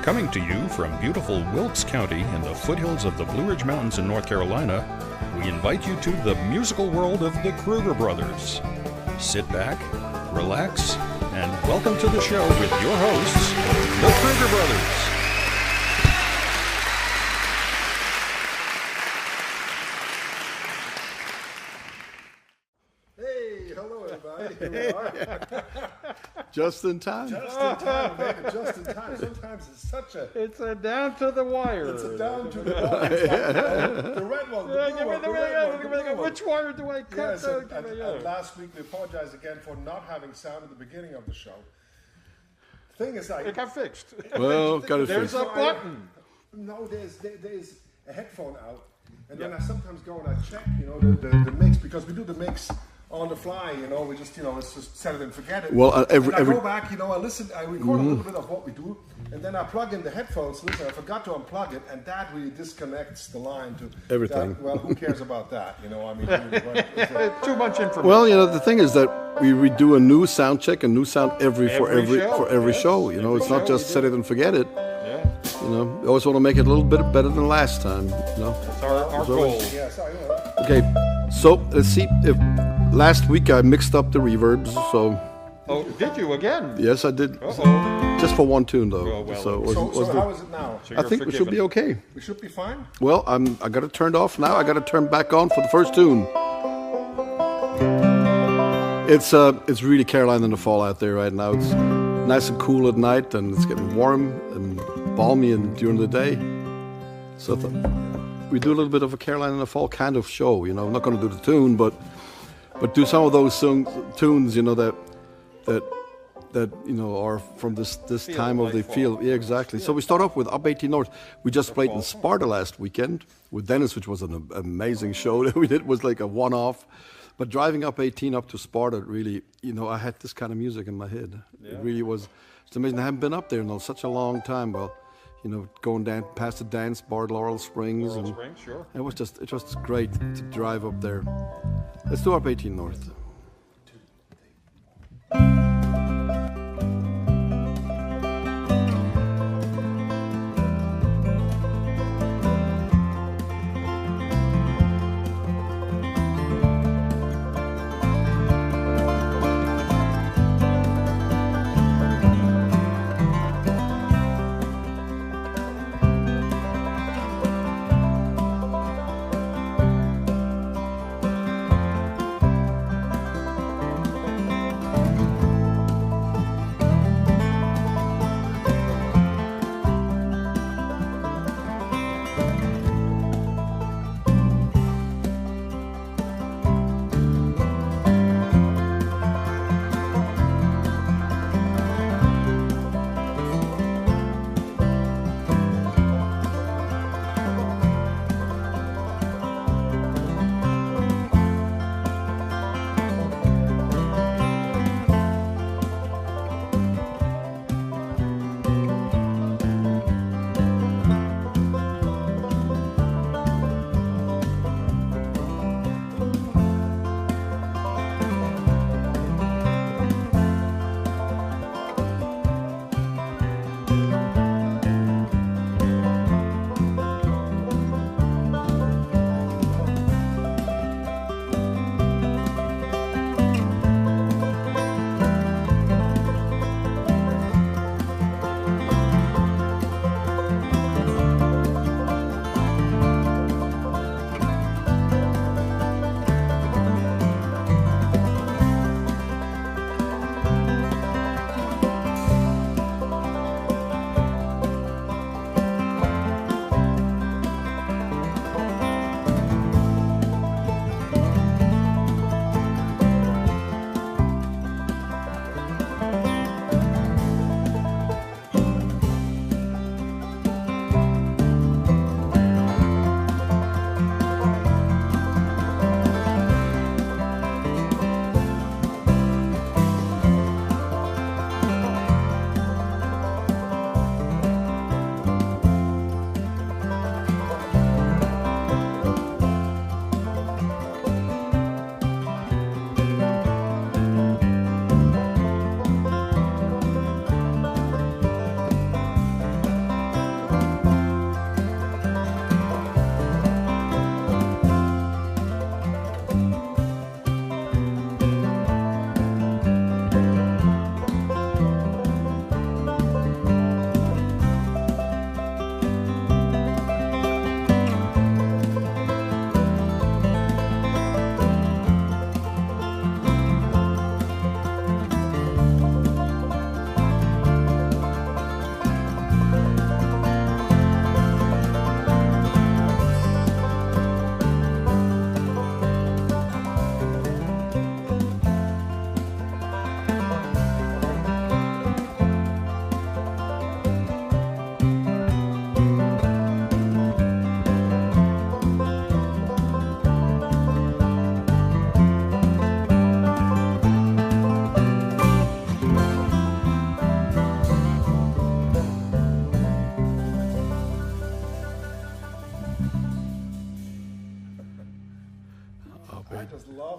Coming to you from beautiful Wilkes County in the foothills of the Blue Ridge Mountains in North Carolina, we invite you to the musical world of the Kruger brothers. Sit back, relax, and welcome to the show with your hosts, the Kruger brothers. Hey, hello everybody. Here we are. Just in time. Just in time, baby. Just in time. Sometimes it's such a... It's a down to the wire. It's a down to the wire. It's like, the red one, the blue one, the red one, the blue one. Which wire do I cut? Yes, and last week we apologize again for not having sound at the beginning of the show. Thing is, like... It got fixed. Well, got it There's fixed. a button. No, there's a headphone out. And then I sometimes go and I check, the mix, because we do the mix on the fly, we just, it's just set it and forget it. Well, I go back, I listen, I record a little bit of what we do, and then I plug in the headphones. Listen, I forgot to unplug it, and that really disconnects the line to everything. That, well, who cares about that? Too much information. Well, the thing is that we do a new sound check, a new sound for every show. It's not just set it and forget it. Yeah. We always want to make it a little bit better than last time. That's our goal. Yes, I know. Okay, so let's see. Last week I mixed up the reverbs, so. Oh, did you again? Yes, I did. Uh-oh. Just for one tune, though. Oh, well, So how is it now? So I think we should be okay. We should be fine. Well, I got it turned off now. I got it turned back on for the first tune. It's really Carolina in the fall out there right now. It's nice and cool at night, and it's getting warm and balmy during the day. So we do a little bit of a Carolina in the fall kind of show. I'm not going to do the tune, but do some of those tunes, that are from this time of the field. Yeah, exactly. So we start off with Up 18 North. We just played in Sparta last weekend with Dennis, which was an amazing show that we did. It was like a one-off. But driving up 18 up to Sparta, really, I had this kind of music in my head. Yeah. It really was. It's amazing. I haven't been up there in such a long time. Well, going down past the dance bar, Laurel Springs. Laurel Springs, sure. It was just great to drive up there. Let's do Up 18 North.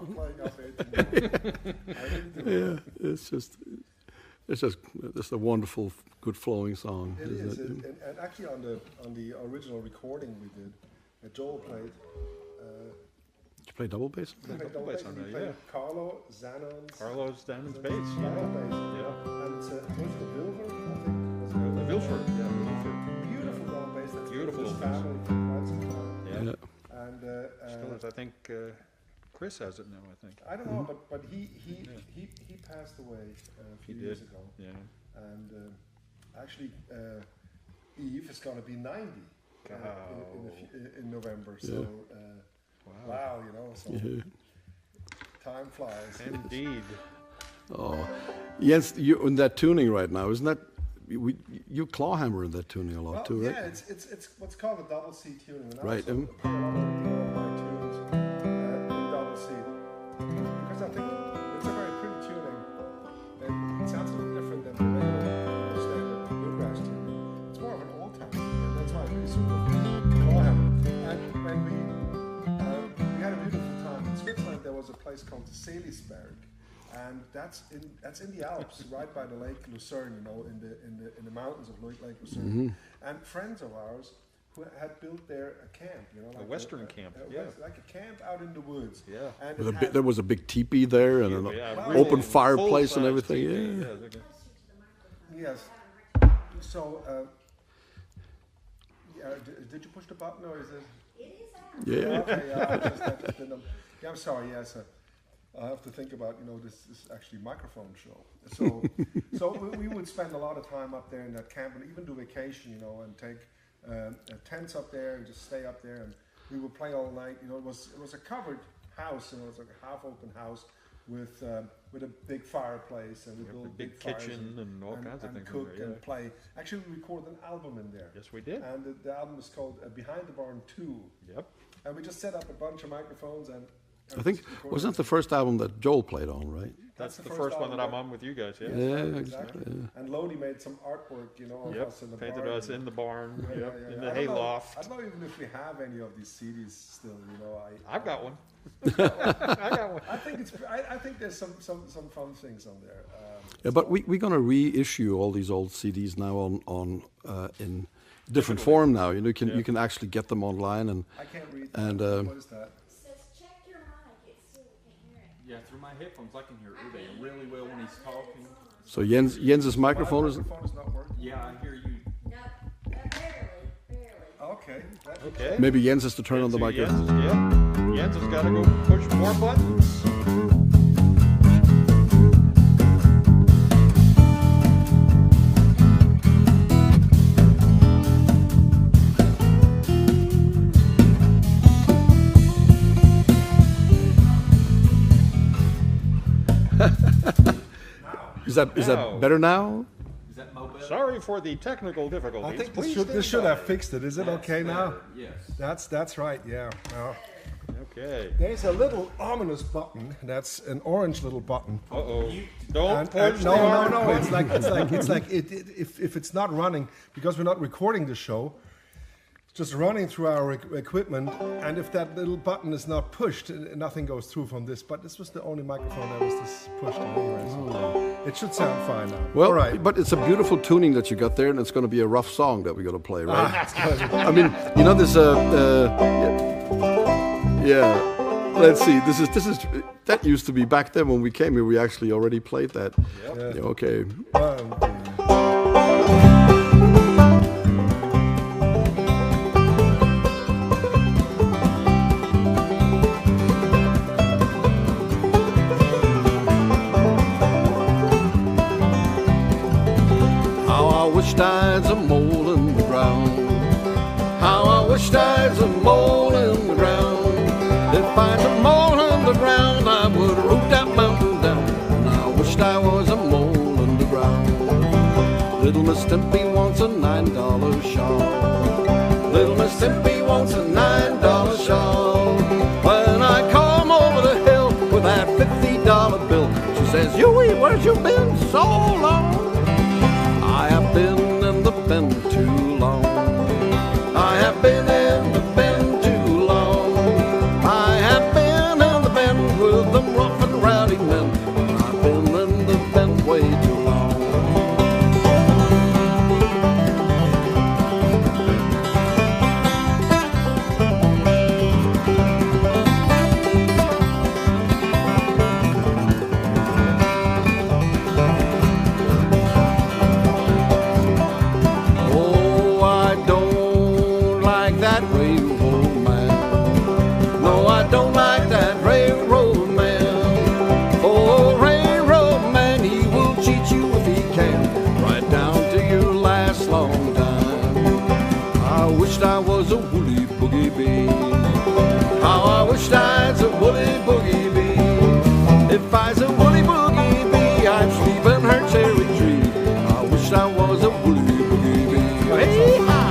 love playing up 18. I really do. Yeah, it's just a wonderful, good flowing song. It isn't is, it? and actually on the original recording we did, Joel played. Did you play double bass? He played double bass bass, on and he there, played Carlo Zanon's. Carlos Diamond's bass. Piano bass. Yeah. And was it Wilver, I think? The Vilford. Yeah, Vilford. Beautiful drum bass. That's Beautiful his bass. family for quite some time. Yeah. Yeah. And Still is. I think Chris has it now, I think. I don't know, but he passed away a few He years did. ago. Yeah. And actually, Eve is going to be 90 in November. So, wow, you know, so time flies. Indeed. Oh, Jens, you're in that tuning right now, isn't that? You clawhammer in that tuning a lot Well, too, right? yeah, it's what's called a double C tuning. And I Right, also play a lot of my tunes in double C because I think it's a very pretty tuning. And it sounds a little different than the regular standard bluegrass tuning. It's more of an old time, and that's why I really suit the clawhammer. And when we had a beautiful time in Switzerland, there was a place called Seelisberg. And that's in the Alps, right by the Lake Lucerne, you know, in the mountains of Lake Lucerne. And friends of ours who had built there a camp, you know, like A western camp, like a camp out in the woods. Yeah. And There was a big teepee there and an open fireplace and everything. Yes. So, did you push the button or is it? Yeah. Okay, yeah. I just didn't. Yeah, I'm sorry. Yes. I have to think about, you know, this is actually a microphone show. So we would spend a lot of time up there in that camp and even do vacation, you know, and take tents up there and just stay up there and we would play all night. You know, it was a covered house, you know, it was like a half open house with a big fireplace and we built a big fires kitchen and all kinds of things in cook there, and play. Actually, we recorded an album in there. Yes, we did. And the album is called Behind the Barn 2. Yep. And we just set up a bunch of microphones and I think, wasn't that the first album that Joel played on, right? That's the first one that I'm on with you guys, yeah. Yeah, exactly. yeah. And Lodi made some artwork, you know, of Yep, us in the painted barn. us in the barn, Yeah, yep, yeah, in yeah. the I hay don't know- loft. I don't know even if we have any of these CDs still, you know. I've got one. I got one. I think there's some fun things on there. Yeah, but we're going to reissue all these old CDs now on in different form now. You know, you can actually get them online and I can't read. and What is that? It says check your mic. It's still we can't hear it. Yeah, through my headphones, I can hear Uday really well when he's talking. so Jens's microphone is. My microphone is not working. Yeah, I hear you. No, barely. Okay. Okay. Maybe Jens has to turn on the So microphone. Jens has got to go push more buttons. Is that better now? Is that Mo better? Sorry for the technical difficulties. I think Please this should stand have by. fixed it. Is it okay now? Yes. That's right. Yeah. Okay. There's a little ominous button. That's an orange little button. Uh-oh. Don't And push no, the no, arm. no. It's like if it's not running because we're not recording the show, it's just running through our equipment. And if that little button is not pushed, nothing goes through from this. But this was the only microphone that was this pushed anyway. So it should sound fine now. Well, all right. but it's a beautiful tuning that you got there, and it's going to be a rough song that we're going to play, right? I mean, you know this. Yeah. Let's see. This is that used to be back then when we came here. We actually already played that. Yep. Yeah, okay. How I wished I'd a mole in the ground. How I wished I'd a mole in the ground. If I'd a mole in the ground, I would root that mountain down. And I wished I was a mole in the ground. Little Miss Stimpy wants a $9 shawl. Little Miss Stimpy wants a $9 shawl. When I come over the hill with that $50 bill, she says, "Huey, where's you been so long?" I have been in the bin too long. I have been in the bin too long. I have been in the bin with the wished I was a woolly boogie bee. How I wished I was a woolly boogie bee. If I's a woolly boogie bee, I'd sleep in her cherry tree. I wished I was a woolly boogie bee. Hey-ha!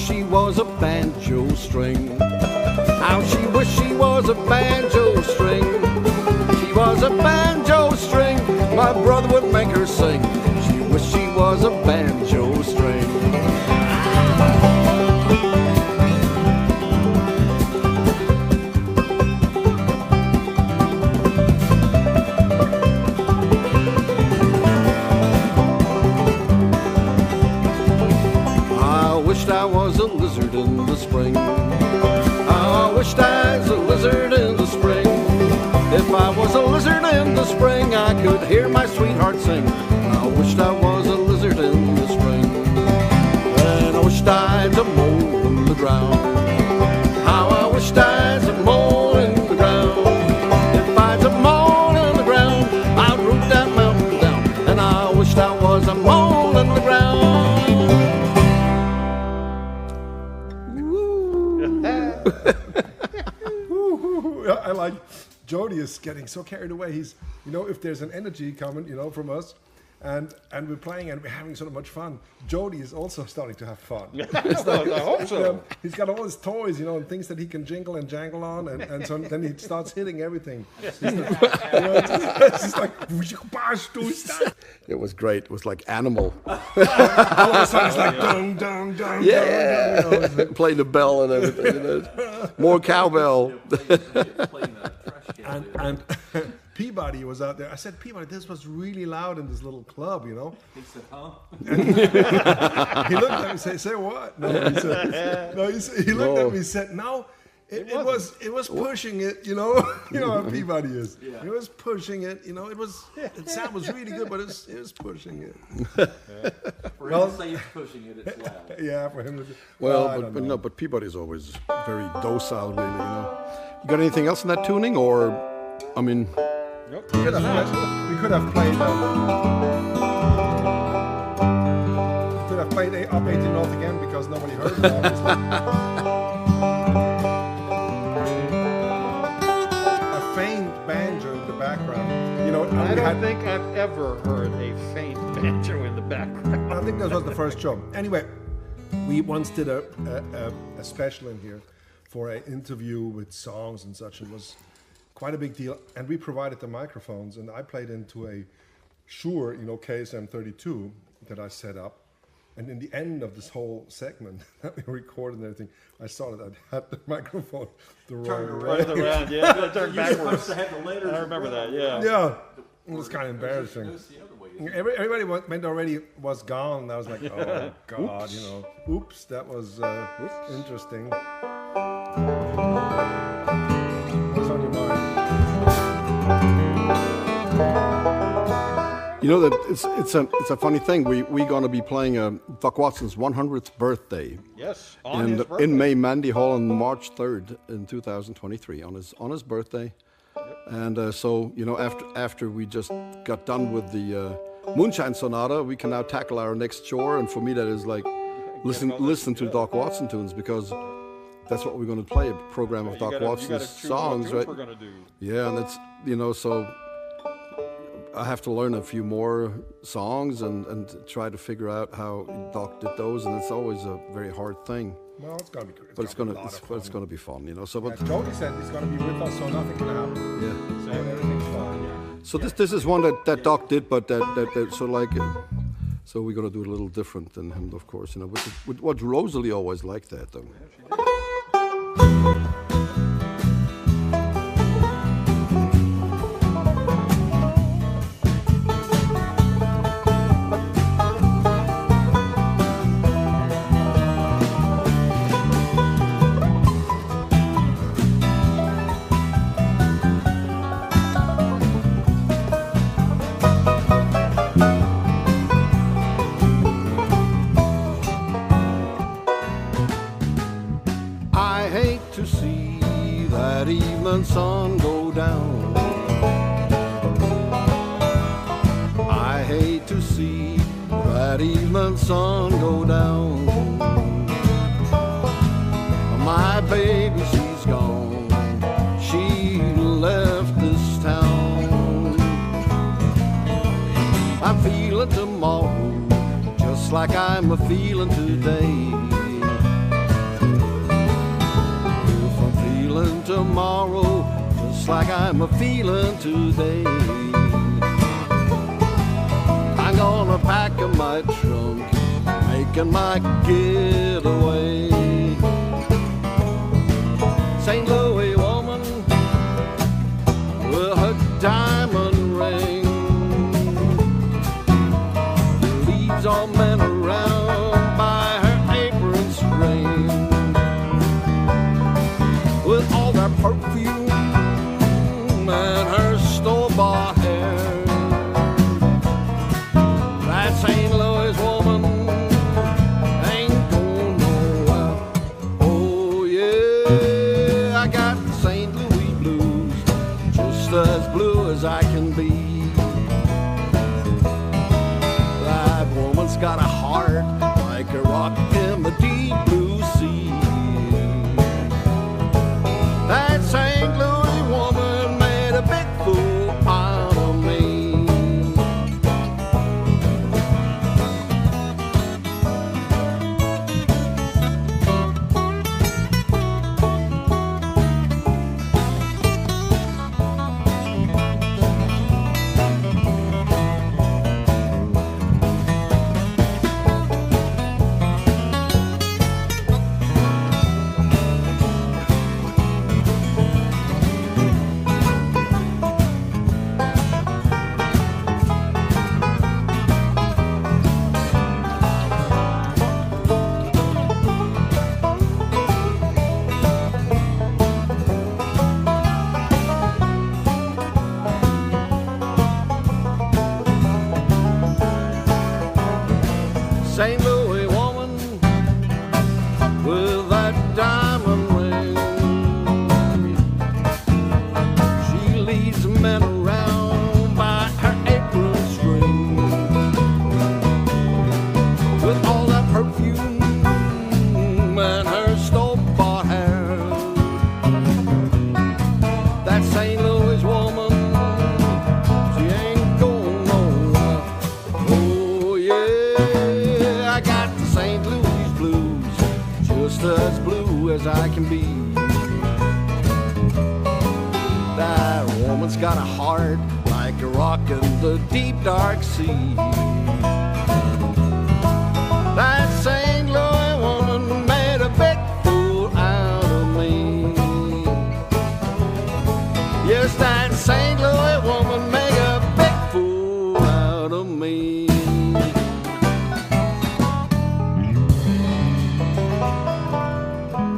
She was a banjo string. How she wished she was a banjo string. She was a banjo string. My brother would make her sing. She wished she was a banjo string. I was a lizard in the spring. I wished I was a lizard in the spring. If I was a lizard in the spring, I could hear my sweetheart sing. I wished I was a lizard in the spring. And I wished I was a mole in the ground. How I wished I was a mole in the ground. If I was a mole in the ground, I'd root that mountain down. And I wished I was a mole in the ground. I like Jody is getting so carried away. He's, if there's an energy coming, from us, and we're playing and we're having so much fun. Jody is also starting to have fun. It's like, I hope so. He's got all his toys, and things that he can jingle and jangle on, and so then he starts hitting everything. It's just like, it was great. It was like Animal. all of a sudden it's like dung dung dung. Yeah, dung, dung, dung. playing the bell and everything. More cowbell. And Peabody was out there. I said, Peabody, this was really loud in this little club, He said, huh? He looked at me and said, say what? No, he said, no, he looked at me and said, no, it was pushing it, how Peabody is. Yeah. It was pushing it, the sound was really good, but it was pushing it. For him to say he's pushing it, it's loud. Yeah, for him to Well, but Peabody's always very docile, really, You got anything else in that tuning, or, I mean... Nope. We could have played up 18 North again because nobody heard it, obviously. A faint banjo in the background. I don't think I've ever heard a faint banjo in the background. I think that was the first show. Anyway, we once did a special in here for an interview with songs and such. It was quite a big deal, and we provided the microphones, and I played into a Shure, KSM 32 that I set up, and in the end of this whole segment that we recorded and everything, I saw that I had the microphone the wrong way. Around, yeah, turned You're backwards. supposed to have the letters. I remember that, yeah. Yeah, it was kind of embarrassing. Notice the other way, isn't it? Everybody went already was gone, and I was like, oh God, oops, that was interesting. What's on your mind? That it's a funny thing. We're going to be playing Doc Watson's 100th birthday. Yes, on his birthday. In May Mandy Hall on March 3rd in 2023 on his birthday. Yep. And so after we just got done with the Moonshine Sonata, we can now tackle our next chore. And for me, that is like listen to Doc Watson tunes, because that's what we're going to play, a program of Doc Watson's songs, right? We're going to do. Yeah, and it's so I have to learn a few more songs and try to figure out how Doc did those, and it's always a very hard thing. Well, it's gonna be good. But it's gonna be fun, So, but Jody said he's gonna be with us, so nothing can happen. yeah. So everything's fine. Yeah. So this is one that Doc did, but that so like. So we're gonna do it a little different than him, of course, With what Rosalie always liked that, though. evening sun go down. I hate to see that evening sun go down. My baby, she's gone. She left this town. I'm feeling tomorrow just like I'm feeling today. If I'm feeling tomorrow just like I'm feeling today, I'm gonna pack up my trunk, making my getaway. St. Louis woman with her diamond ring leads all men around by her apron string. With all that perfume and her store-bought hair, that St. Louis woman ain't going nowhere. Oh yeah, I got the St. Louis blues, just as blue as I can be. That woman's got a heart like a rock in the deep blue sea. That St. Louis woman made a big fool out of me. St. Louis woman with that diamond ring, she leads men around by her apron string. With all that perfume and her store-bought hair, that St. Louis woman, she ain't going nowhere. Oh yeah, I got the St. Louis blues, just as blue as I can be. That woman's got a heart like a rock in the deep dark sea. That St. Louis woman made a big fool out of me. Yes, that St. Louis woman made a big fool out of me.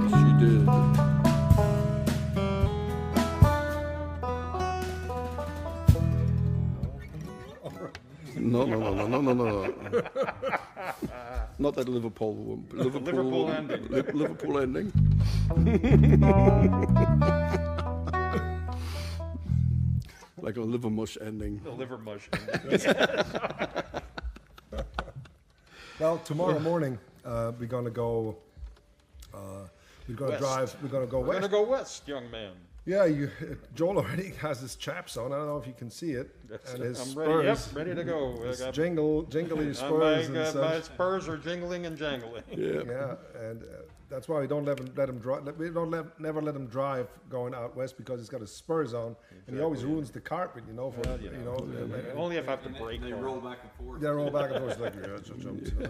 She did. No. Not that Liverpool ending. Liverpool ending. Like a liver mush ending. The liver mush. Well, tomorrow morning we're gonna go. We're gonna West. drive. We're gonna go We're west. gonna go west, young man. Yeah, Joel already has his chaps on. I don't know if you can see it. And his I'm spurs. ready. Yep, ready to go. I His got- jingly spurs and my such. spurs are jingling and jangling. Yeah, and that's why we don't let him drive. We don't never let him drive going out west because he's got his spurs on, and he always ruins the carpet. You know, for Only if I have to And break. they on. roll back and forth. they're all back and forth like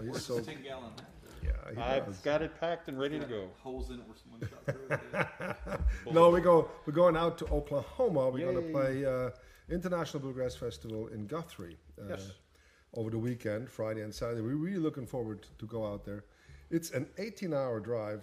he's so 10-gallon hat. yeah. He I've does. got it packed and ready to go. Holes in it where someone shot through it. No, we're going out to Oklahoma. We're going to play International Bluegrass Festival in Guthrie Yes. over the weekend, Friday and Saturday. We're really looking forward to go out there. It's an 18-hour drive.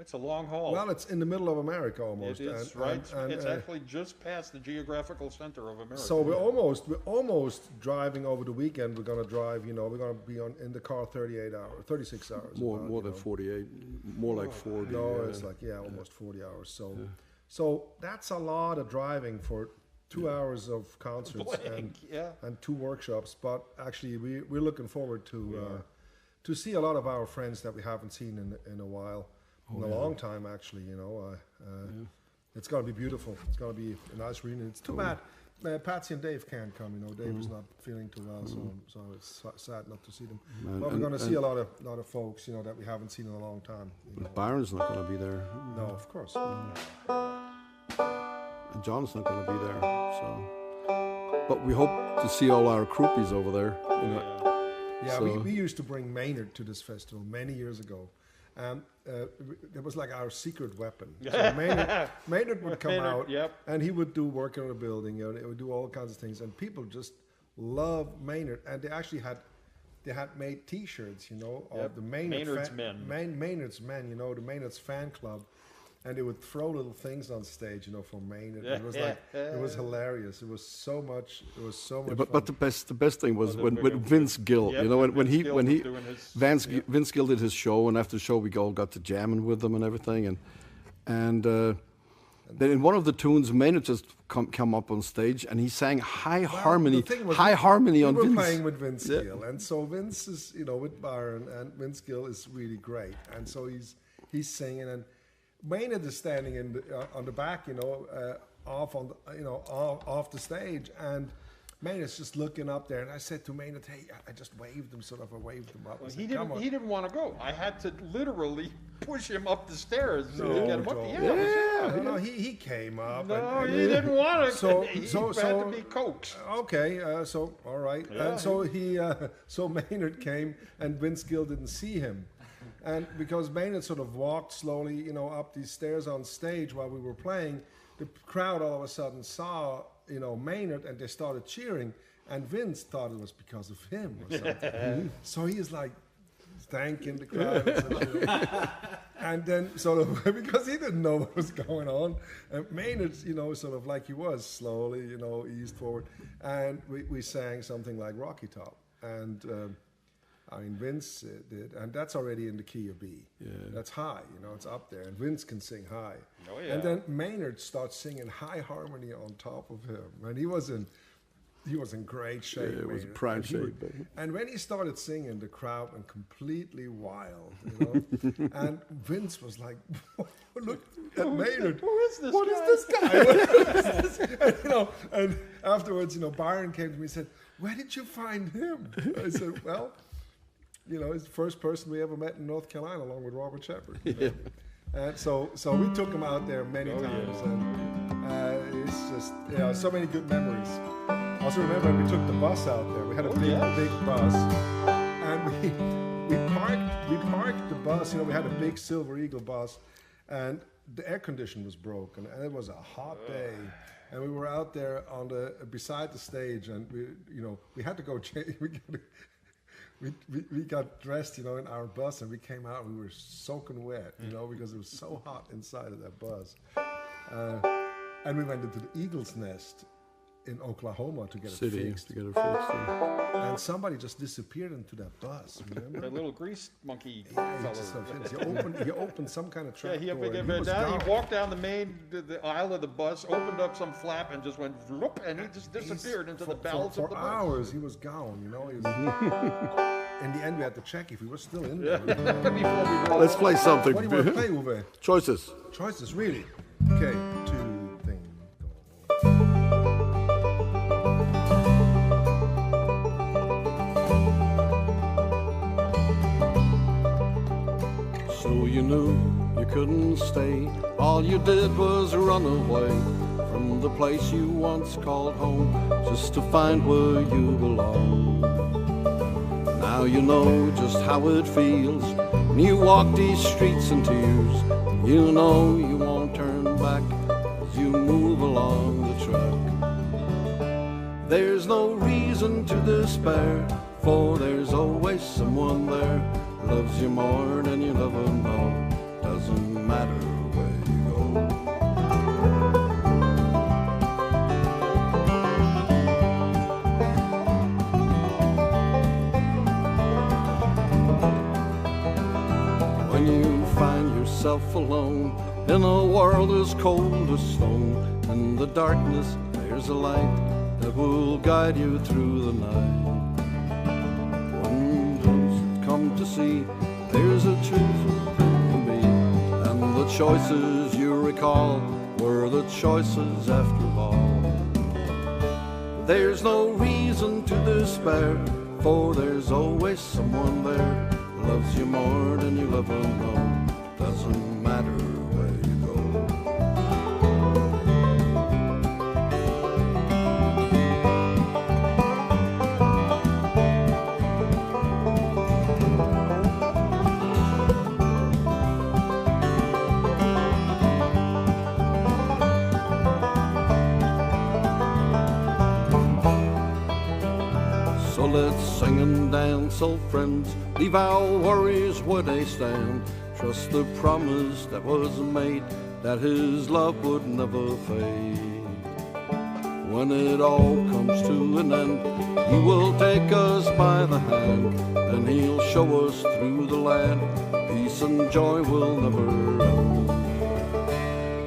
It's a long haul. Well, it's in the middle of America almost. It is right. It's actually just past the geographical center of America. So we're almost driving over the weekend. We're going to drive. We're going to be in the car 36 hours. More than 48. More like 40. No, it's like almost 40 hours. So So that's a lot of driving for 2 hours of concerts and 2 workshops. But actually, we're looking forward to see a lot of our friends that we haven't seen in a while, in a long time actually. You know, it's going to be beautiful. It's going to be a nice reunion. It's too bad Patsy and Dave can't come. You know, Dave is not feeling too well, so it's sad not to see them. But we're going to see a lot of folks, you know, that we haven't seen in a long time. You know. Byron's not going to be there. No, of course. And John's not going to be there. So, but we hope to see all our groupies over there. You know. Yeah, we used to bring Maynard to this festival many years ago. It was like our secret weapon. So Maynard would come out, and he would do work on the building, you know, he would do all kinds of things, and people just love Maynard. And they actually had made T-shirts, you know, of the Maynard's Men, you know, the Maynard's fan club, and they would throw little things on stage, you know, for Maynard. It was like it was hilarious. It was so much. But the best thing was when Vince Gill, you know, when Vince Gill did his show, and after the show we all got to jamming with them and everything, and then in one of the tunes, Maynard just come up on stage and he sang high harmony on Vince. We were playing with Vince Gill, and so Vince is, you know, with Byron, and Vince Gill is really great, and so he's singing, and Maynard is standing on the back, you know, off the stage, and Maynard's just looking up there, and I said to Maynard, "Hey," I just waved him, I waved him up. Well, he didn't want to go. I had to literally push him up the stairs to get him up. No, he came up. No, he didn't want to. So he had to be coaxed. Okay, so all right, and so so Maynard came, and Vince Gill didn't see him. And because Maynard sort of walked slowly, you know, up these stairs on stage while we were playing, the crowd all of a sudden saw, you know, Maynard, and they started cheering. And Vince thought it was because of him or something. So he's like thanking the crowd. And then sort of, because he didn't know what was going on, and Maynard, you know, sort of like he was, slowly, you know, eased forward. And we sang something like Rocky Top. And I mean, Vince did, and that's already in the key of B. Yeah. That's high, you know, it's up there, and Vince can sing high. Oh, yeah. And then Maynard starts singing high harmony on top of him, and he was in great shape. Yeah, it was prime shape. And when he started singing, the crowd went completely wild, you know. And Vince was like, "Look at Maynard. Who is this guy? What is this guy? And, you know, and afterwards, you know, Byron came to me and said, "Where did you find him?" I said, "Well, you know, he's the first person we ever met in North Carolina, along with Robert Shepard." You know? And so we took him out there many times, and it's just, you know, so many good memories. I also remember when we took the bus out there. We had a big bus, and we parked the bus. You know, we had a big Silver Eagle bus, and the air condition was broken, and it was a hot day. And we were out there beside the stage, and we had to go change. We got dressed, you know, in our bus, and we came out and we were soaking wet, you know, because it was so hot inside of that bus. And we went into the Eagle's Nest in Oklahoma to get it fixed. And somebody just disappeared into that bus, remember? That little grease monkey He opened some kind of trap door. He walked down the aisle of the bus, opened up some flap, and just went whoop, and he just disappeared into the bowels of the bus. For hours, he was gone, you know. In the end, we had to check if he was still in there. Let's play something. What do you want to play, Uwe? Choices. Choices, really? Okay, 2 things. So you knew you couldn't stay. All you did was run away from the place you once called home, just to find where you belong. Now you know just how it feels when you walk these streets in tears. You know you won't turn back as you move along the track. There's no reason to despair, for there's always someone there who loves you more than you ever know. Doesn't matter where you go. When you find yourself alone In a world as cold as stone, in the darkness there's a light that will guide you through the night. When those come to see, there's a truth for me, and the choices you recall were the choices after all. There's no reason to despair, for there's always someone there who loves you more than you'll ever know. Doesn't matter where you go. So let's sing and dance, old friends, leave our worries where they stand. Trust the promise that was made, that his love would never fade. When it all comes to an end, he will take us by the hand, and he'll show us through the land. Peace and joy will never end.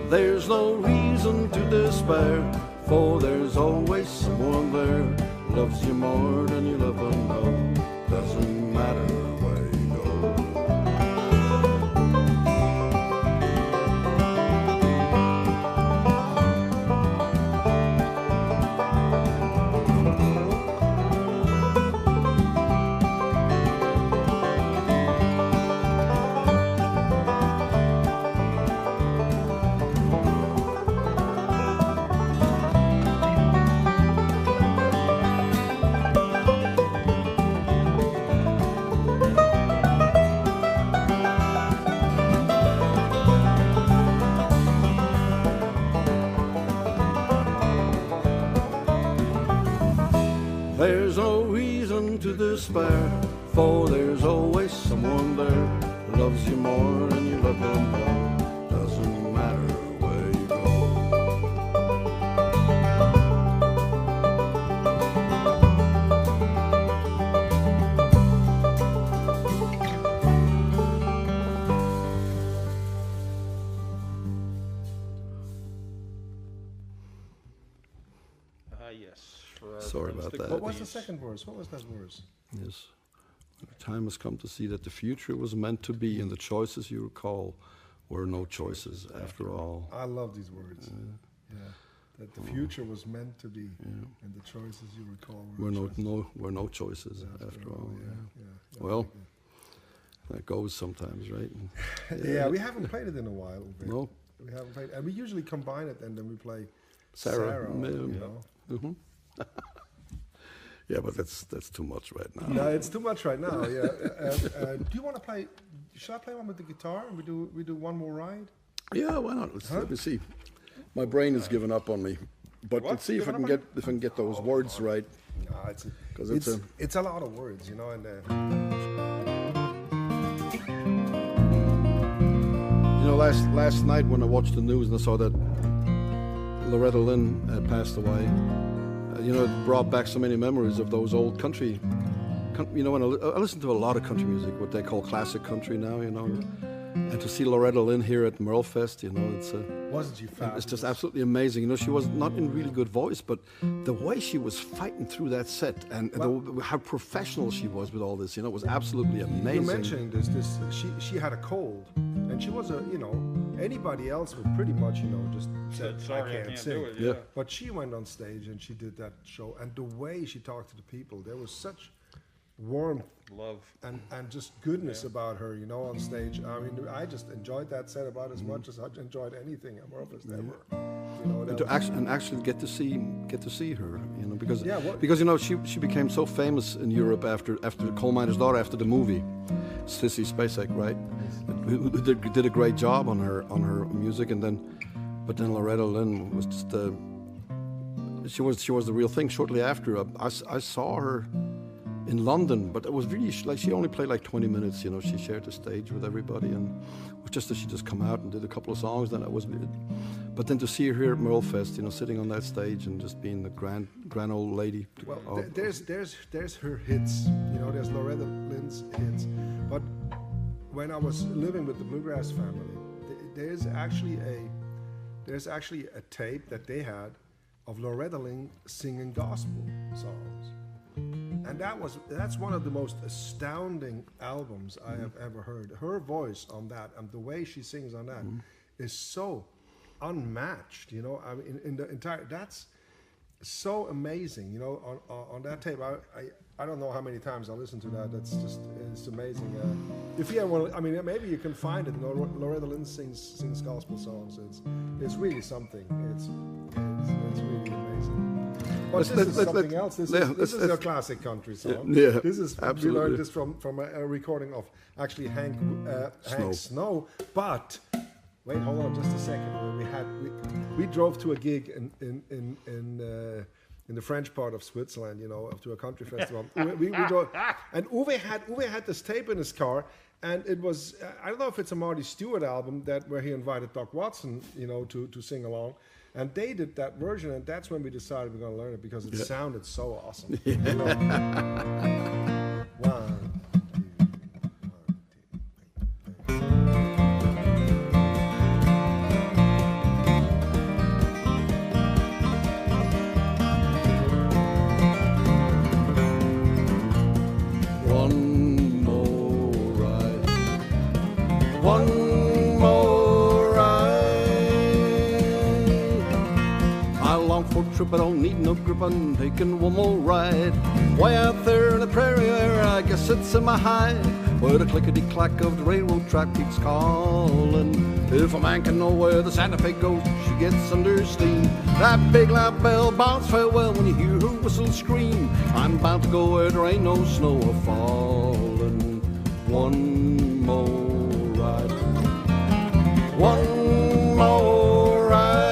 There's no reason to despair, for there's always someone there who loves you more than you'll ever know. Doesn't matter where you go. There's no reason to despair, for there's always someone there who loves you more than you'll ever know. Doesn't matter where you go. Yes. Sorry about that. What was the second verse? What was that verse? Yes. The time has come to see that the future was meant to be, and the choices you recall were no choices after all. I love these words. Yeah. That the future was meant to be, and the choices you recall were no choices after all. Yeah. Well, that goes sometimes, right? Yeah, we haven't played it in a while. No. We haven't played, and we usually combine it, and then we play Sarah, you know. Mm-hmm. Yeah, but that's too much right now. No, it's too much right now. Yeah. Do you want to play? Should I play one with the guitar and we do one more ride? Yeah, why not? Let me see. My brain has given up on me, but let's see if I can get those words right. No, Because it's a lot of words, you know, and. You know, last night when I watched the news and I saw that Loretta Lynn had passed away, you know, it brought back so many memories of those old country. You know, when I listen to a lot of country music, what they call classic country now, you know, and to see Loretta Lynn here at Merlefest, you know, Wasn't she fabulous? it's just absolutely amazing. You know, she was not in really good voice, but the way she was fighting through that set and how professional she was with all this, you know, was absolutely amazing. You mentioned this. She had a cold, and she was anybody else would pretty much, you know, just said, Sorry, I can't sing. do it. Yeah. But she went on stage and she did that show, and the way she talked to the people, there was such warmth Love. and just goodness about her, you know, on stage. I mean, I just enjoyed that set about as much as I enjoyed anything at Merlefest ever. You know, And to actually get to see her, you know, because Yeah, you know she became so famous in Europe after the Coal Miner's Daughter, after the movie, Sissy Spacek, right? Who did a great job on her music, but then Loretta Lynn was just she was the real thing. Shortly after, I saw her in London, but it was really like she only played like 20 minutes. You know, she shared the stage with everybody, and it was just that she just come out and did a couple of songs. Then it was, but then to see her here at Merlefest, you know, sitting on that stage and just being the grand old lady. Well, there's her hits, you know, there's Loretta Lynn's hits, but when I was living with the Bluegrass family, there's actually a tape that they had of Loretta Lynn singing gospel songs, and that's one of the most astounding albums I have ever heard. Her voice on that and the way she sings on that is so unmatched. You know, I mean, in the entire, that's so amazing. You know, on that tape, I don't know how many times I listened to that. It's amazing. If you ever want, I mean, maybe you can find it. Loretta Lynn sings gospel songs. It's really something. It's really amazing. But this is something else. This is a classic country song. Yeah, this is absolutely. We learned this from a recording of actually Hank Snow. But wait, hold on just a second. We drove to a gig in the French part of Switzerland, you know, to a country festival. we drove, and Uwe had this tape in his car, and it was I don't know if it's a Marty Stewart album where he invited Doc Watson, you know, to sing along, and they did that version, and that's when we decided we're going to learn it because it sounded so awesome. You know? 1, 2, 1, 2, 3. Trip, I don't need no grip, I'm taking one more ride. Way out there in the prairie there, I guess it's in my hide, where the clickety-clack of the railroad track keeps calling. If a man can know where the Santa Fe goes, she gets under steam. That big loud bell bounce farewell when you hear her whistle scream. I'm bound to go where there ain't no snow a falling. One more ride. One more ride.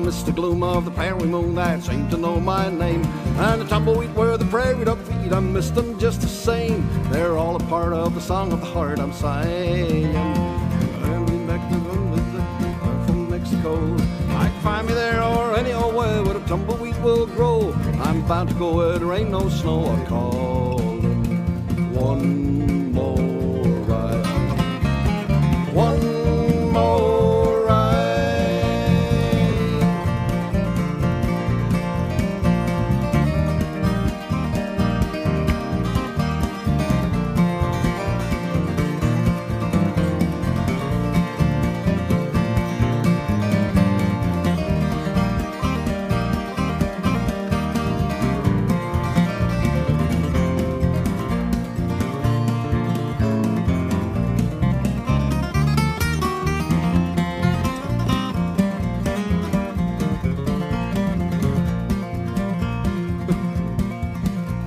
It's the gloom of the prairie moon that seemed to know my name, and the tumbleweed where the prairie dog feed, I missed them just the same. They're all a part of the song of the heart I'm saying. I'm back from Mexico. I can find me there or any old way where the tumbleweed will grow. I'm bound to go where there ain't no snow a calling. One more ride. One more.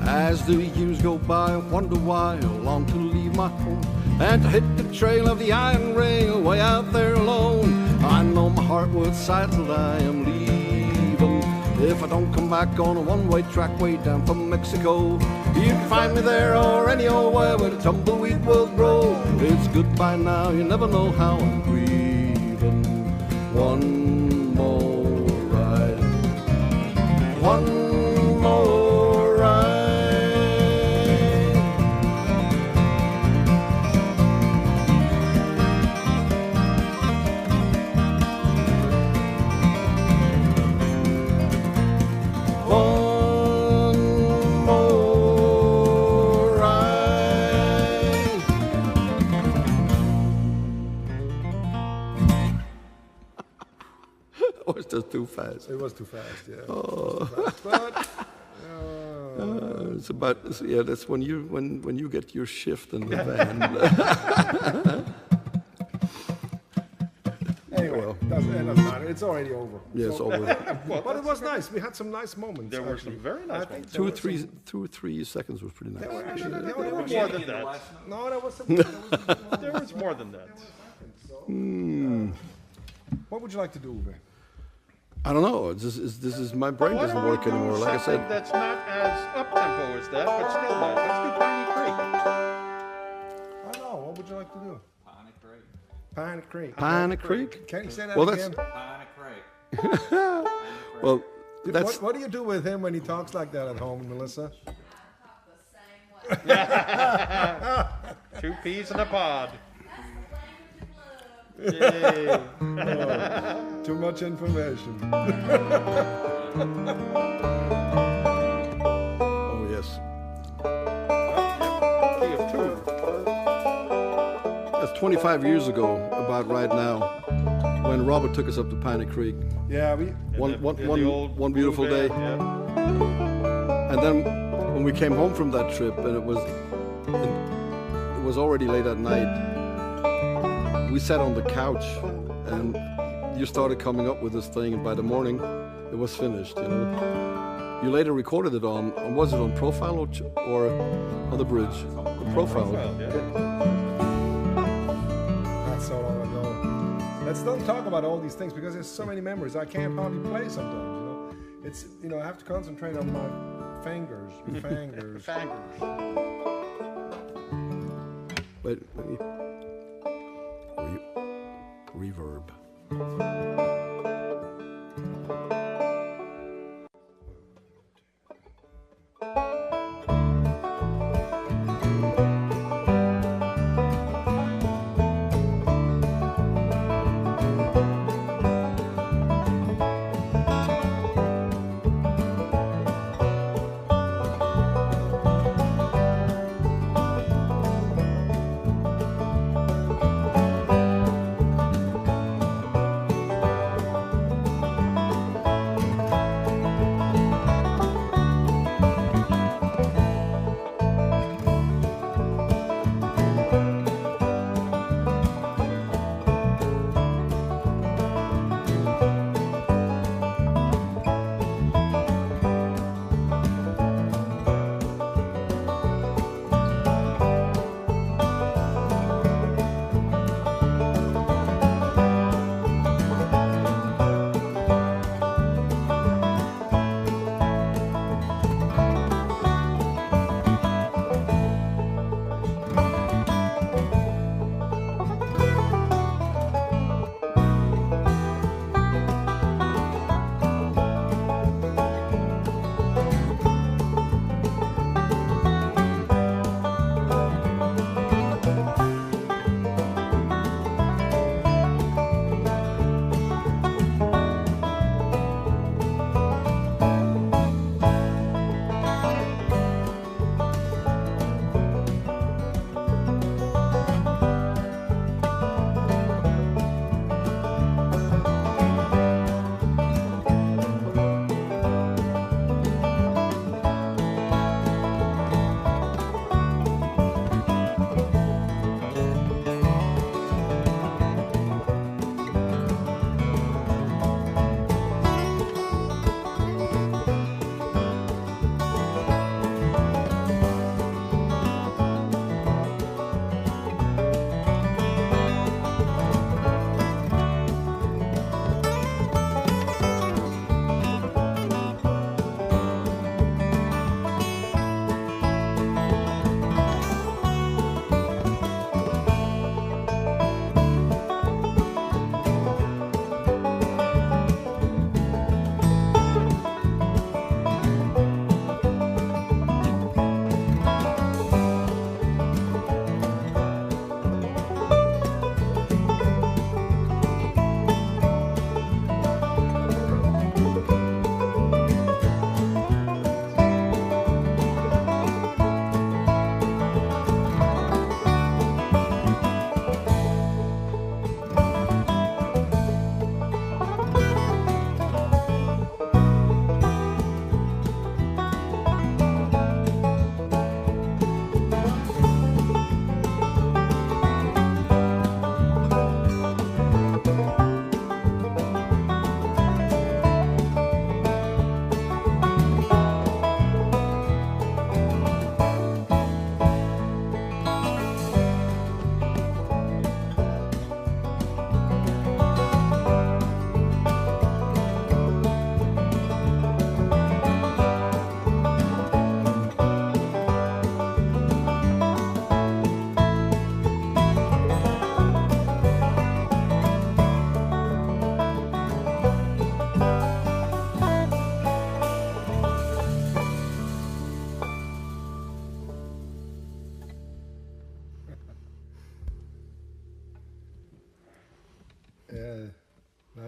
As the years go by, I wonder why I long to leave my home and to hit the trail of the iron rail way out there alone. I know my heart would sigh till I am leaving if I don't come back on a one-way track way down from Mexico. You can find me there or any old way where the tumbleweed will grow. It's goodbye now, you never know how I'm grieving. One more ride. One more ride. Was just too fast. It was too fast, yeah. Oh. But it's about that's when you get your shift in the van. Anyway, Well. doesn't matter. It's already over. Yeah, it's over. But it was nice. We had some nice moments. There were actually. some very nice I think moments. there Two or three seconds was pretty nice. There were actually There were more than that. no, there was some. There was more than that. What would you like to do, Uwe? I don't know. This is my brain Why doesn't don't we work do anymore. Like I something said, that's not as up-tempo as that, but still nice. Let's do Piney Creek. I don't know. What would you like to do? Piney Creek. Piney Creek. Piney Creek. Can you say that Well, again? Piney Creek. Well, that's What do you do with him when he talks like that at home, Melissa? I talk the same way. Two peas in a pod. That's the language of love. Yay. Too much information. Oh yes. Key of two. That's 25 years ago, about right now, when Robert took us up to Piney Creek. Yeah, we. One beautiful day. And then when we came home from that trip, and it was already late at night, we sat on the couch, and you started coming up with this thing, and by the morning, it was finished. You know, you later recorded it on was it on Profile or on the bridge? The Profile. That's so long ago. Let's don't talk about all these things because there's so many memories. I can't hardly play sometimes. You know, it's I have to concentrate on my fingers. Wait, let me reverb.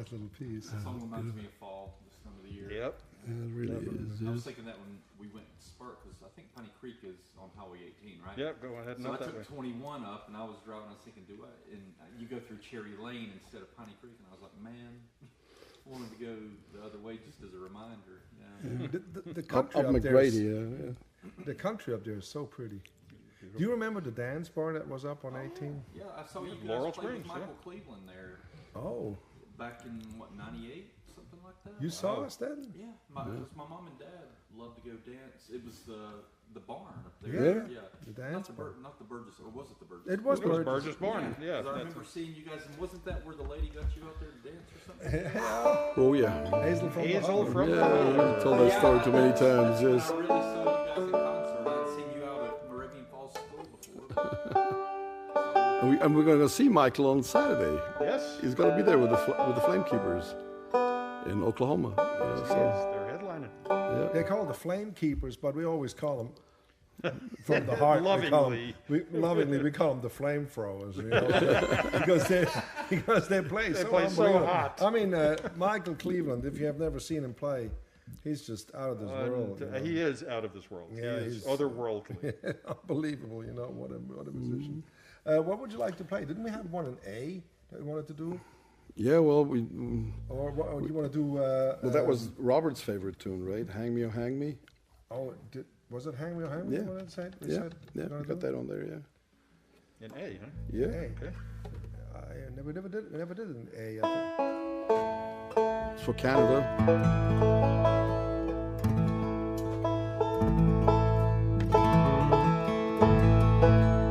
nice little piece. The song reminds me of fall this time of the year. Yep. It really is. I was thinking that when we went to Spurt, because I think Piney Creek is on Highway 18, right? Yep, go ahead and So I up that took way. 21 up, and I was driving. I was thinking, and you go through Cherry Lane instead of Piney Creek, and I was like, man, I wanted to go the other way just as a reminder. Yeah. The country Up up there is, McGrady, the country up there is so pretty. Do you remember the dance bar that was up on 18? Yeah, I saw you guys Laurel play with Springs, Michael Cleveland there Oh, back in, what, 98? Something like that? you saw us then? Yeah, because my mom and dad loved to go dance. It was the barn up there. Yeah, the Not dance the, bar. Not the Burgess, or was it the Burgess? It was It was Burgess. Burgess Barn. Yeah. 'Cause I that's- remember seeing you guys, and wasn't that where the lady got you out there to dance or something? Oh, yeah. Hazel from Hazel Bahama. from Yeah, I've told that story too many times, yes. I really saw you guys in concert. I'd seen you out at Moravian Falls School before. And we're going to go see Michael on Saturday. Yes. He's going to be there with the Flamekeepers in Oklahoma. Yeah, Yes, so, they're headlining. yeah. They're called the Flame Keepers, but we always call them from the heart. Lovingly. Lovingly, we call them the Flamethrowers, you know, because they play so play so unbelievable. hot. I mean, Michael Cleveland. If you have never seen him play, he's just out of this world. You know. He is out of this world. Yeah, he is he's- otherworldly. Unbelievable, you know, what a musician. What would you like to play? Didn't we have one in A that we wanted to do? Yeah, well, Or what, or you want to do? well, that was Robert's favorite tune, right? Hang Me, Oh Hang Me. Was it Hang Me or Hang Me? Yeah. What it said? We Yeah, said yeah, we're we gonna got do? that on there, yeah. In A, huh? Yeah. Hey, Okay. I never did an A. I think. It's for Canada.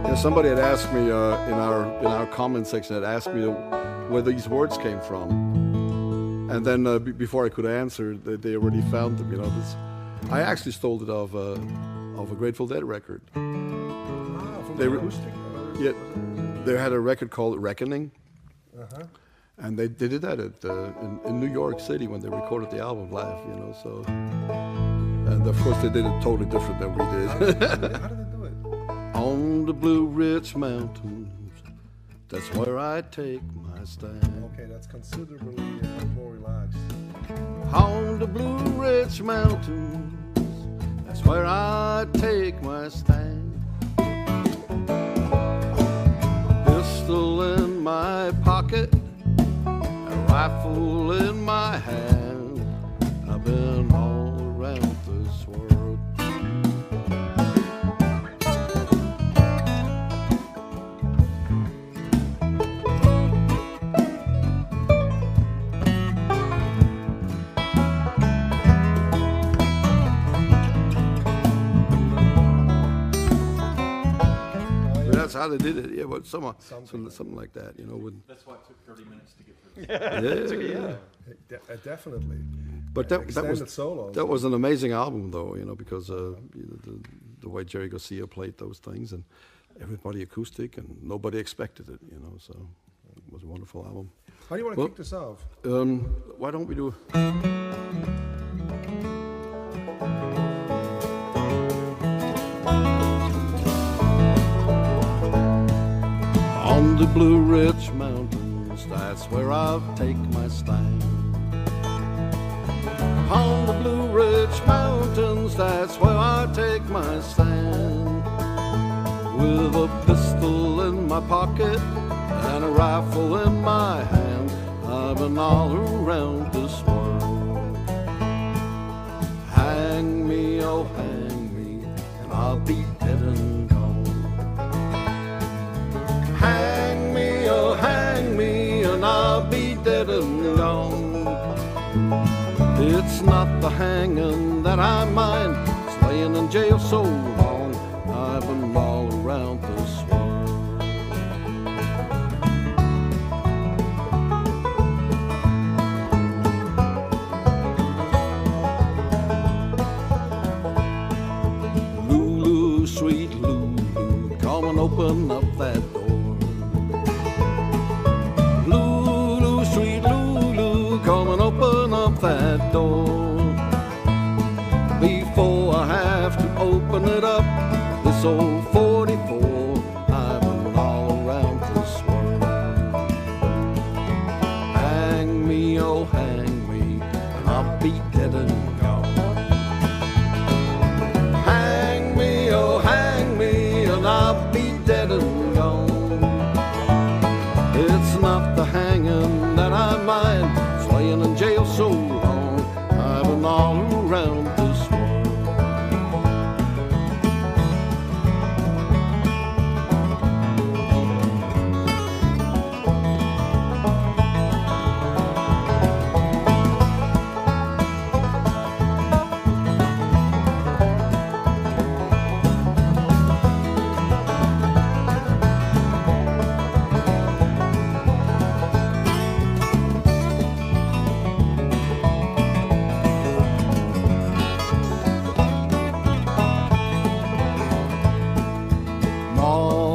Yeah, somebody had asked me in our comment section had asked me where these words came from, and then before I could answer, they already found them. You know, I actually stole it off a Grateful Dead record. From They the were- acoustic? Yeah, they had a record called Reckoning, Uh-huh. and they did that in New York City when they recorded the album live. You know, so and of course they did it totally different than we did. How did they do it? On the Blue Ridge Mountains, that's where I take my stand. Okay, that's considerably more relaxed. On the Blue Ridge Mountains, that's where I take my stand. Pistol in my pocket, a rifle in my hand. I've been all around this world. That's how they did it. Yeah, but something like that, you know. With, That's why it took 30 minutes to get through. yeah. Definitely. But that Extended solos. was an amazing album, though, you know, because you know, the way Jerry Garcia played those things, and everybody acoustic, and nobody expected it, you know. So it was a wonderful album. How do you want to Well- kick this off? Why don't we do? On the Blue Ridge Mountains, that's where I'll take my stand. On the Blue Ridge Mountains, that's where I take my stand. With a pistol in my pocket and a rifle in my hand, I've been all around this world. Hang me, oh hang me, and I'll be dead and gone. Hang me, oh hang me, and I'll be dead and gone. It's not the hanging that I mind, it's laying in jail so long. I've been all around this world. Lulu, sweet Lulu, come and open up that door. Lulu, sweet Lulu, come and open up that door. Before I have to open it up, this old 44, I've been all around this world. Hang me, oh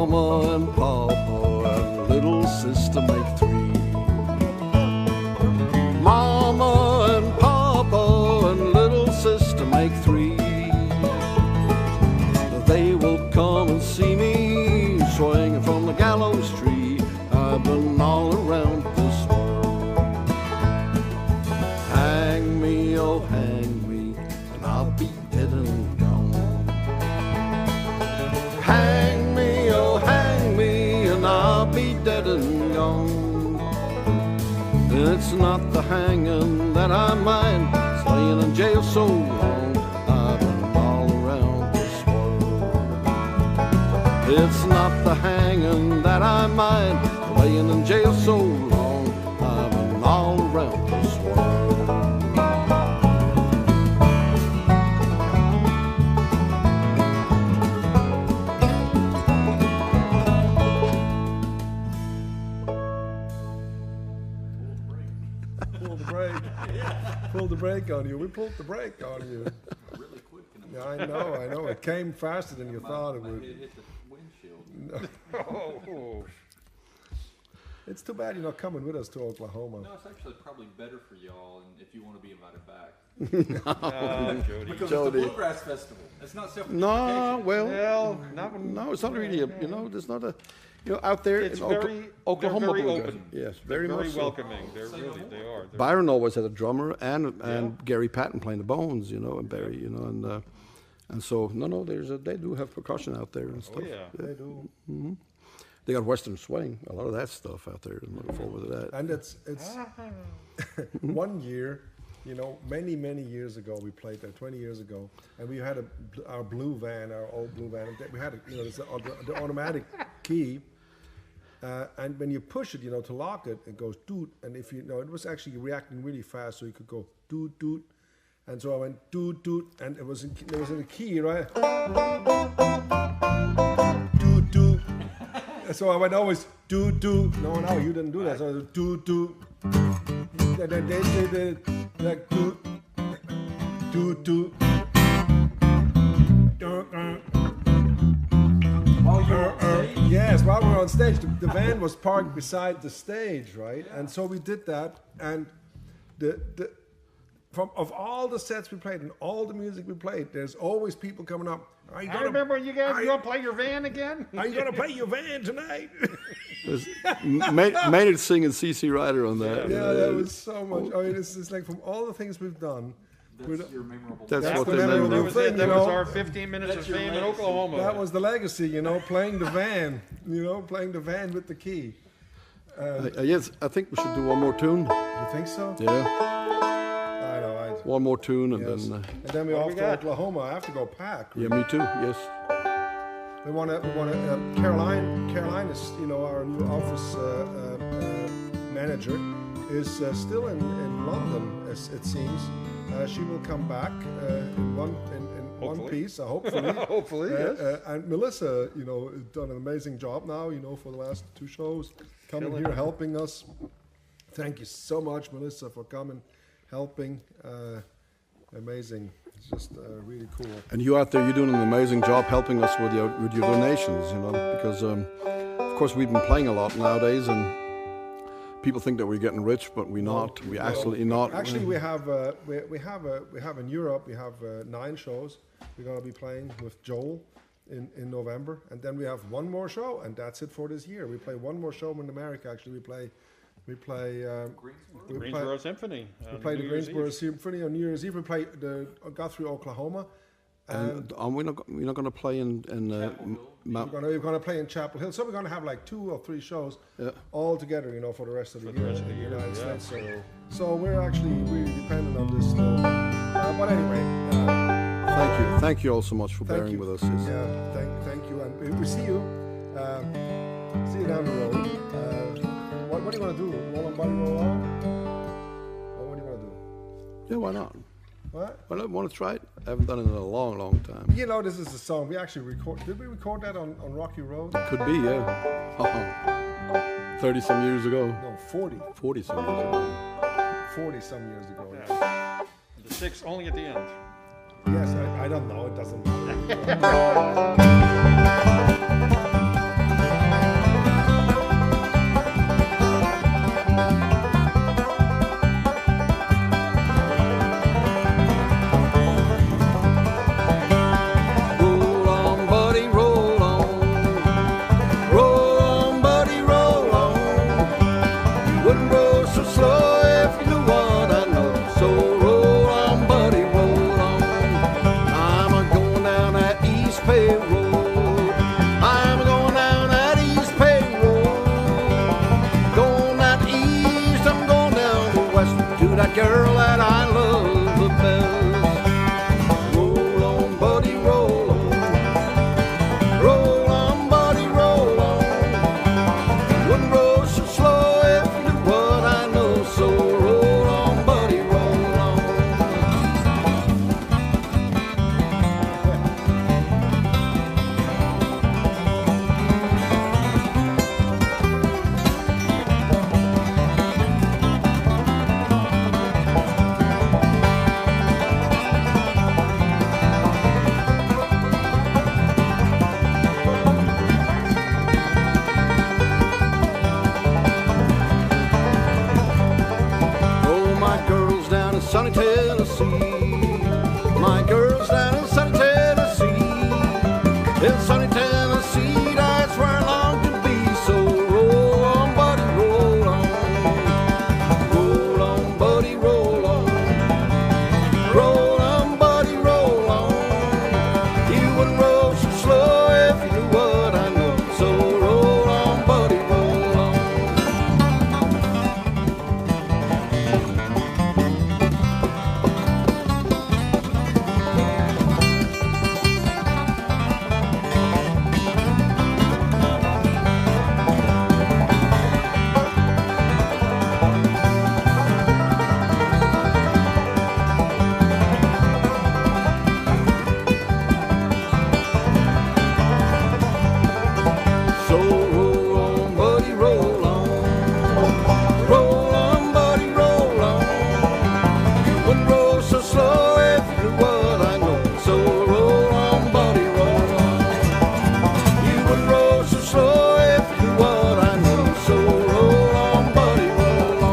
Mama and Papa and little sister make three. Mama and Papa and little sister make three. They will come and see me swinging from the gallows tree. I've been all around this world. Hang me, oh hang me, and I'll be dead and gone. Hang me, oh hang me, and I'll be dead and gone. It's not the hanging that I mind, it's laying in jail so long. I've been all around this world. It's not the hanging that I mind, laying in jail so long. I've been all around this world. Pulled the brake on you. We pulled the brake on you. Really quick. Yeah, I know. It came faster than you thought it My would. head hit the windshield. Oh, It's too bad you're not coming with us to Oklahoma. No, it's actually probably better for y'all, and if you want to be invited back. Jody. Because Jody. it's a bluegrass festival. It's not self. No, well, Well, not when, no, it's not really. There's not a, out there It's in very, Oklahoma they're very bluegrass. open. Yes, They're very very much so. welcoming. They are. They're- Byron always had a drummer and Gary Patton playing the bones, and Barry, and so they do have percussion out there and stuff. Oh yeah. They do. They got Western swing, a lot of that stuff out there. I'm looking forward to that. And it's one year, many years ago we played there, 20 years ago, and we had our blue van, our old blue van. And we had the automatic key, and when you push it, to lock it, it goes doot. And if it was actually reacting really fast, so you could go doot doot. And so I went doot doot, and it was in the key, right? Doot doot. So I went always do. No, you didn't do that. So I was do. Then they did like do. While you're on stage. Yes, while we were on stage, the van was parked beside the stage, right? And so we did that, and of all the sets we played and all the music we played, there's always people coming up. I remember you guys. You want to play your van again? Are you gonna play your van tonight? Made it singing CC Rider on that. Yeah, that was so much. I mean, it's like from all the things we've done. That's your memorable. That's what the they memorable remember. thing, That you was know. our 15 minutes That's of your fame in legacy. Oklahoma. That was the legacy, playing the van, playing the van with the key. Yes, I think we should do one more tune. You think so? Yeah, I know. one more tune, and Yes. then. And then we're What off we to got? Oklahoma. I have to go pack. Yeah, me too. Yes. We want to. Caroline is, our new office manager, is still in London. As it seems, she will come back in one Hopefully. piece. Hopefully. Hopefully, yes. And Melissa, has done an amazing job now. For the last 2 shows, coming Killing here it. helping us. Thank you so much, Melissa, for coming, helping. Amazing. It's just really cool. And you out there, you're doing an amazing job helping us with your donations, because of course we've been playing a lot nowadays, and people think that we're getting rich, but we're not. We're actually not. Actually, we have in Europe. We have 9 shows. We're going to be playing with Joel in November, and then we have one more show, and that's it for this year. We play one more show in America. Actually, we play. Greensboro Symphony. We play the Greensboro Symphony on New Year's Eve. We play the Guthrie, Oklahoma. And we're not going to play in Mount. We're going to play in Chapel Hill. So we're going to have like 2 or 3 shows all together, for the rest of the year in the United States. So we're actually really dependent on this still. But anyway. Thank you all so much for Thank bearing you. with us. Yes. Yeah, thank you, and we see you. See you down the road. What do you want to do? Roll on body, roll on? Or what do you want to do? Yeah, why not? What? Well, I want to try it. I haven't done it in a long time. This is a song we actually record. Did we record that on Rocky Road? Could be, yeah. 30 some years ago. No, 40. 40 some years ago. 40 some years ago. Yeah. The 6 only at the end. Yes, I don't know. It doesn't matter. So roll on, buddy, roll on. Roll on, buddy, roll on. You wouldn't roll so slow if you what I know. So roll on, buddy, roll on. You wouldn't roll so slow if you what I know. So roll on, buddy, roll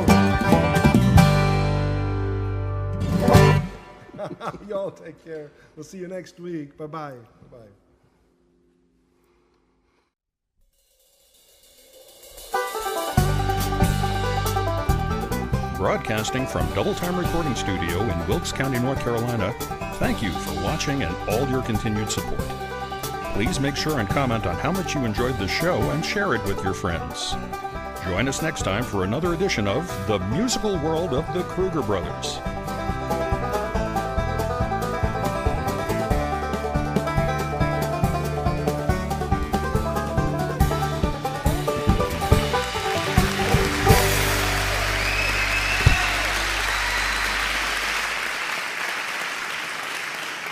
on. Y'all take care. We'll see you next week. Bye-bye. Bye-bye. Broadcasting from Double Time Recording Studio in Wilkes County, North Carolina, thank you for watching and all your continued support. Please make sure and comment on how much you enjoyed the show and share it with your friends. Join us next time for another edition of The Musical World of the Kruger Brothers.